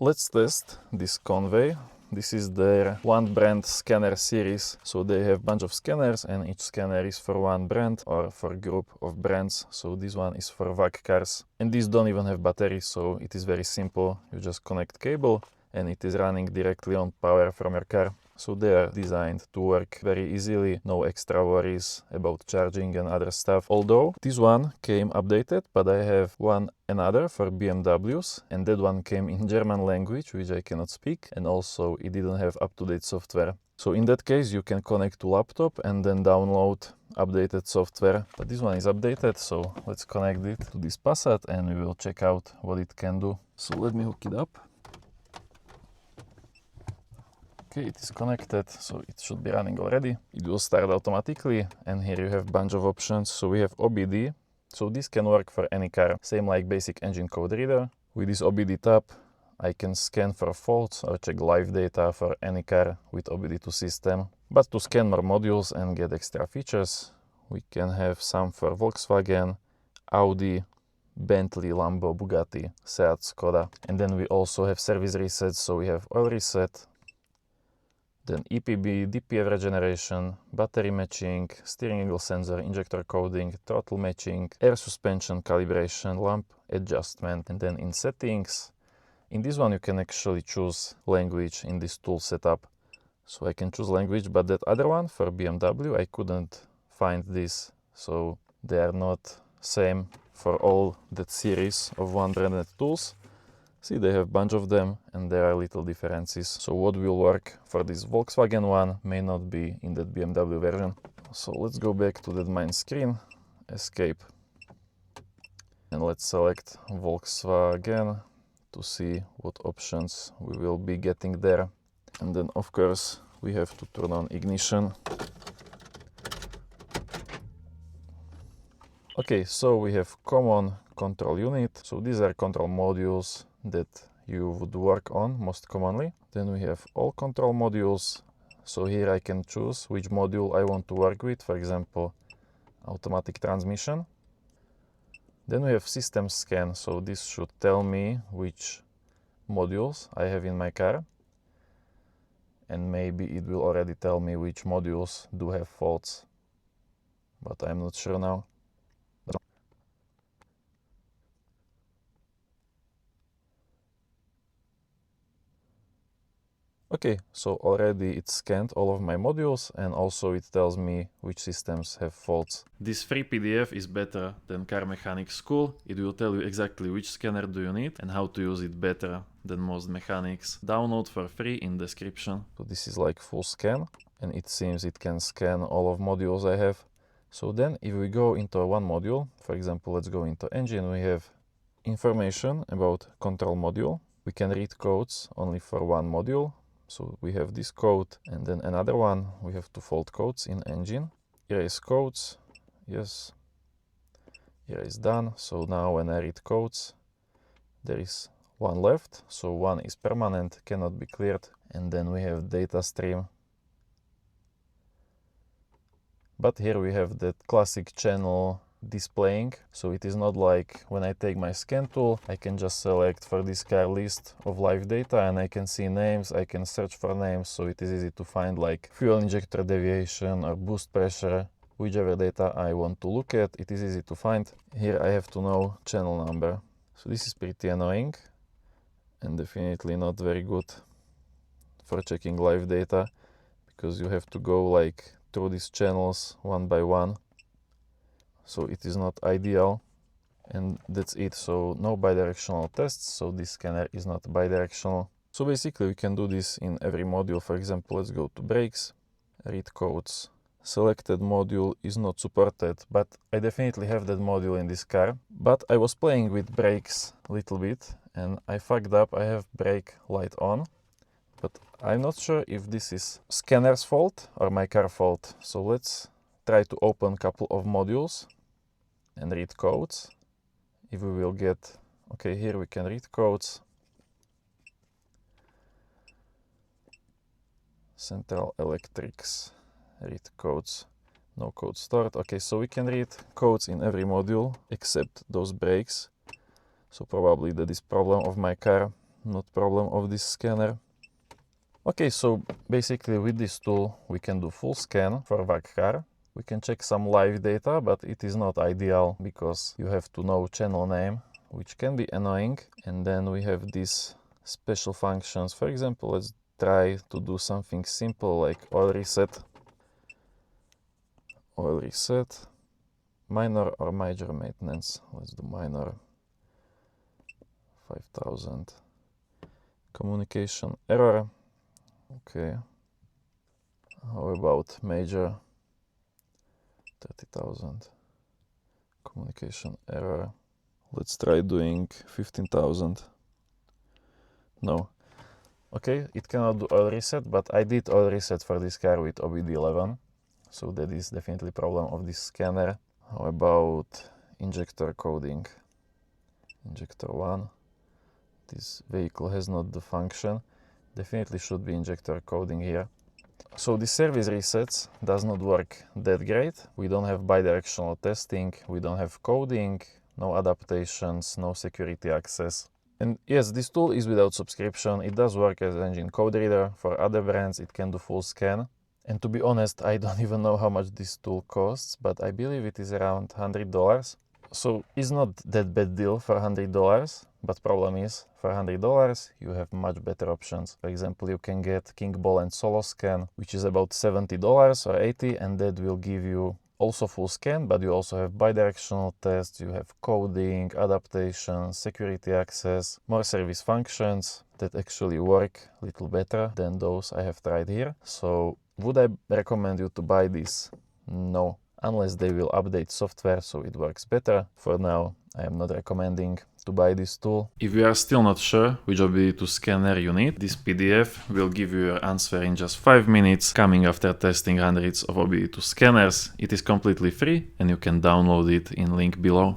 Let's test this Konwei. This is their one brand scanner series. So they have a bunch of scanners and each scanner is for one brand or for a group of brands. So this one is for VAG cars. And these don't even have batteries, so it is very simple. You just connect cable and it is running directly on power from your car. So they are designed to work very easily, no extra worries about charging and other stuff. Although this one came updated, but I have one another for BMWs, and that one came in German language, which I cannot speak, and also it didn't have up-to-date software. So in that case, you can connect to laptop and then download updated software. But this one is updated, so let's connect it to this Passat and we will check out what it can do. So let me hook it up. Okay, it is connected, so it should be running already. It will start automatically, and here you have a bunch of options. So we have OBD, so this can work for any car, same like basic engine code reader. With this OBD tab, I can scan for faults or check live data for any car with OBD2 system. But to scan more modules and get extra features, we can have some for Volkswagen, Audi, Bentley, Lambo, Bugatti, Seat, Skoda. And then we also have service resets, so we have oil reset, then EPB, DPF regeneration, battery matching, steering angle sensor, injector coding, throttle matching, air suspension calibration, lamp adjustment, and then in settings, in this one you can actually choose language in this tool setup. So I can choose language, but that other one for BMW, I couldn't find this. So they are not same for all that series of one branded tools. See, they have a bunch of them and there are little differences. So what will work for this Volkswagen one may not be in that BMW version. So let's go back to that main screen, escape, and let's select Volkswagen to see what options we will be getting there. And then of course we have to turn on ignition. Okay, so we have common control unit. So these are control modules that you would work on most commonly. Then we have all control modules. So here I can choose which module I want to work with, for example, automatic transmission. Then we have system scan. So this should tell me which modules I have in my car. And maybe it will already tell me which modules do have faults, but I'm not sure now. Okay, so already it scanned all of my modules and also it tells me which systems have faults. This free PDF is better than Car Mechanic School. It will tell you exactly which scanner do you need and how to use it better than most mechanics. Download for free in description. So this is like full scan and it seems it can scan all of modules I have. So then if we go into one module, for example, let's go into engine, we have information about control module. We can read codes only for one module. So we have this code and then another one. We have two fault codes in engine. Erase codes. Yes. Erase done. So now when I read codes, there is one left. So one is permanent, cannot be cleared. And then we have data stream. But here we have that classic channel displaying. So it is not like when I take my scan tool, I can just select for this car list of live data and I can see names, I can search for names, so it is easy to find like fuel injector deviation or boost pressure, whichever data I want to look at, it is easy to find. Here I have to know channel number. So this is pretty annoying and definitely not very good for checking live data because you have to go like through these channels one by one. So it is not ideal and that's it. So no bidirectional tests, so this scanner is not bidirectional. So basically we can do this in every module. For example, let's go to brakes, read codes. Selected module is not supported, but I definitely have that module in this car. But I was playing with brakes a little bit and I fucked up. I have brake light on, but I'm not sure if this is scanner's fault or my car fault. So let's try to open a couple of modules and read codes. If we will get, okay, here we can read codes. Central Electrics, read codes, no code stored. Okay, so we can read codes in every module except those brakes. So probably that is problem of my car, not problem of this scanner. Okay, so basically with this tool we can do full scan for VAG car. We can check some live data, but it is not ideal because you have to know channel name, which can be annoying. And then we have these special functions. For example, let's try to do something simple like oil reset. Oil reset, minor or major maintenance. Let's do minor. 5000. Communication error. Okay. How about major? 30,000. Communication error. Let's try doing 15,000. No. Okay, it cannot do oil reset, but I did oil reset for this car with OBD11. So that is definitely problem of this scanner. How about injector coding? Injector 1. This vehicle has not the function. Definitely should be injector coding here. So the service resets does not work that great. We don't have bidirectional testing, we don't have coding, no adaptations, no security access. And yes, this tool is without subscription. It does work as engine code reader. For other brands, it can do full scan. And to be honest, I don't even know how much this tool costs, but I believe it is around $100. So it's not that bad deal for $100, but problem is for $100 you have much better options. For example, you can get King Ball and Solo Scan, which is about $70 or $80, and that will give you also full scan, but you also have bidirectional tests, you have coding, adaptation, security access, more service functions that actually work a little better than those I have tried here. So would I recommend you to buy this? No, unless they will update software so it works better. For now, I am not recommending to buy this tool. If you are still not sure which OBD2 scanner you need, this PDF will give you your answer in just 5 minutes, coming after testing hundreds of OBD2 scanners. It is completely free and you can download it in link below.